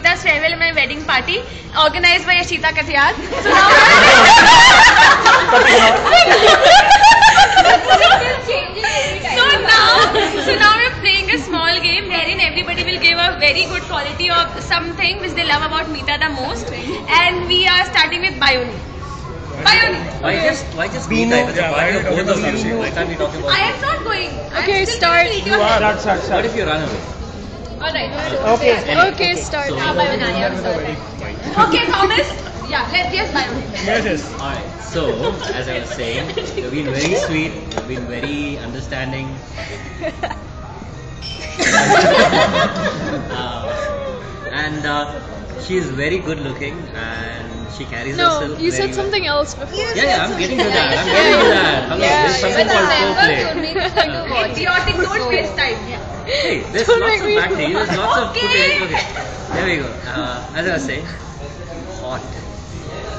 Meeta's farewell and my wedding party, organized by Ashita Katiyar. So now we're playing a small game wherein everybody will give a very good quality of something which they love about Meeta the most, and we are starting with Bioni. Bioni. Why just Meeta? It's a party of both of you. Why can't we talk about? I am not going. Okay, start. Start. What if you run away? Alright. Okay, start. So, Okay, Thomas. Yeah, yes, Bioni. Alright, so as I was saying, you've been very sweet, you've been very understanding. And she's very good looking and she carries No, herself you very said well. something else before. Yeah, I'm getting to that. Hello, there's something called foreplay. Idiotic, don't waste time. Hey, there's Don't lots make of me- back there's lots of footage. Okay, there we go. As I was saying, hot.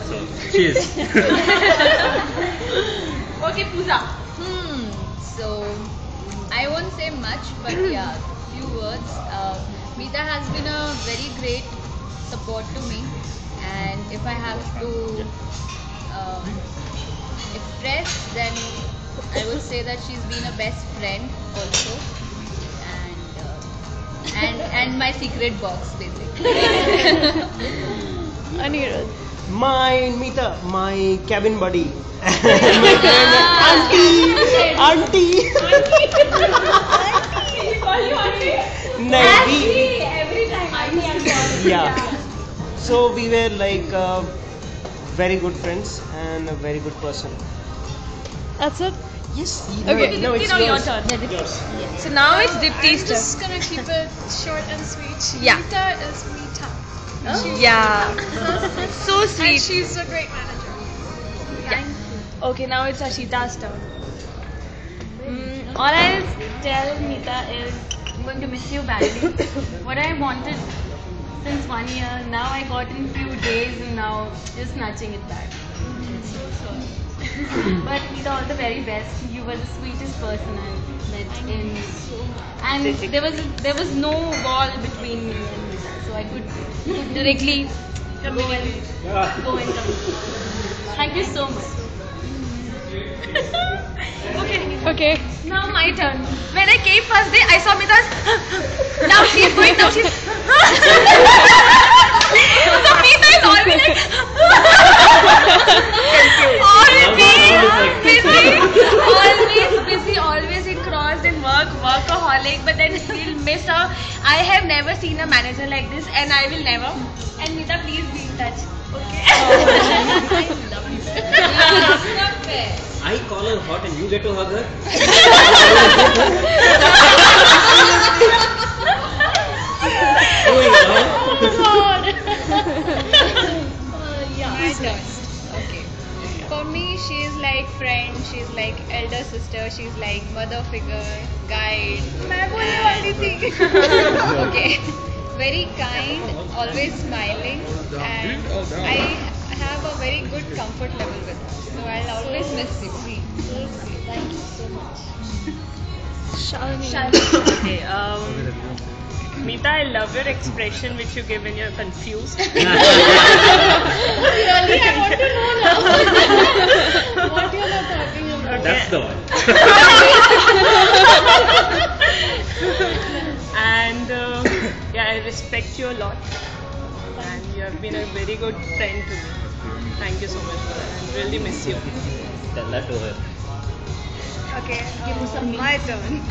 So, cheers. Okay, Pooja. So I won't say much, but yeah, few words. Meeta has been a very great support to me, and if I have to express, then I would say that she's been a best friend also, and my secret box basically. Anirudh. My Meeta, my cabin buddy. Auntie. No, Every time. yeah. So we were like very good friends and a very good person. That's it. Yes. Okay. No, it's Now your yours. turn. So now it's Dipti's I'm turn. just gonna keep it short and sweet. Yeah. Meeta is Meeta. Yeah. So And sweet. she's a great manager. Okay, now it's Ashita's turn. All I'll tell Meeta is I'm going to miss you badly. What I wanted since 1 year, now I got in few days and now just snatching it back. So sorry. But Meeta, all the very best. You were the sweetest person I met in. And there was no wall between me and Meeta, so I could directly go and communicate. Thank you so much. Okay. Now my turn. When I came first day, I saw Meeta's. Now she's going. Now she's. So Meeta is always like. Always busy, always engrossed in workaholic. But then still miss her. I have never seen a manager like this, and I will never. And Meeta, please be in touch. Okay. Not fair. I call her hot and you get to hug her? My turn. Okay. For me, she is like friend. She's like elder sister. She's like mother figure, guide. मैं बोलने वाली थी. Okay. Very kind, always smiling, and I have a very good comfort level with her. So I'll always miss you. Thank you so much. Shalini. Okay, Meeta, I love your expression which you give when you're confused. Really, I want to know now. What you're not talking about. That's the one. And yeah, I respect you a lot. And you have been a very good friend to me. Thank you so much for that. I really miss you. Tell that to her. Okay, my turn.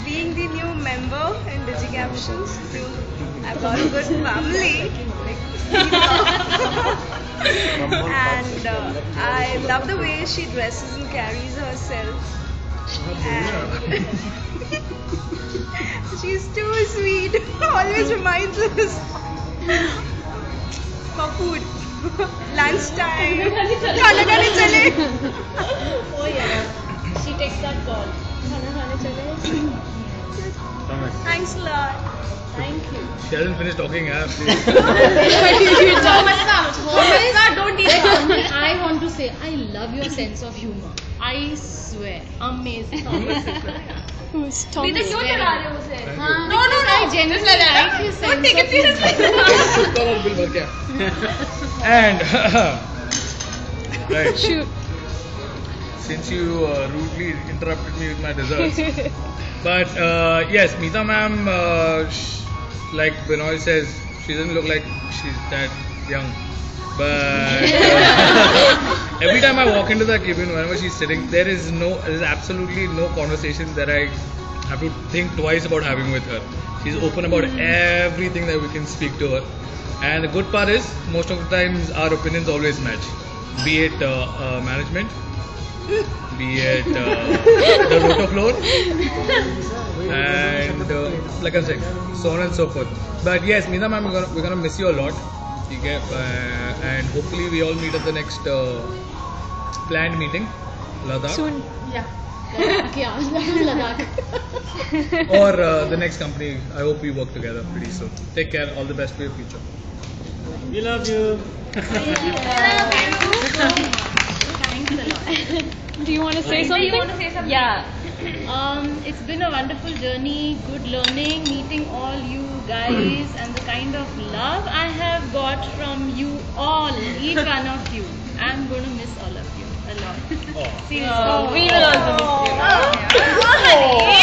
Being the new member in DigiCaptions, I've got a good family. And I love the way she dresses and carries herself. And she's too sweet. Always reminds us for food. Lunchtime. खाना खाने चले. Oh yeah, she takes that call. Thanks a lot. Thank you. She hasn't finished talking, yeah. Don't teach her. I want to say, I love your sense of humor. I swear, amazing. Who's Meeta, Thomas? क्यों चला रहे हो उसे? हाँ, No. Just like his sense of And right, Shoot. since you rudely interrupted me with my desserts. But yes, Meeta ma'am, like Binoy says, she doesn't look like she's that young. But every time I walk into the cabin, whenever she's sitting, there's absolutely no conversation that I have to think twice about having with her. She's open about everything that we can speak to her. And the good part is, most of the times our opinions always match. Be it management, be it the rotofloor, and like I'm saying, so on and so forth. But yes, Meeta ma'am, we're gonna miss you a lot. And hopefully we all meet at the next planned meeting, Ladakh, Soon. or the next company. I hope we work together pretty soon. Take care. All the best for your future. We love you. Thanks a lot. Do you want to say something? You want to say something? Yeah. It's been a wonderful journey, good learning, meeting all you guys, and the kind of love I have got from you all, each one of you. I'm going to miss all of you a lot. Seriously. We will also miss you.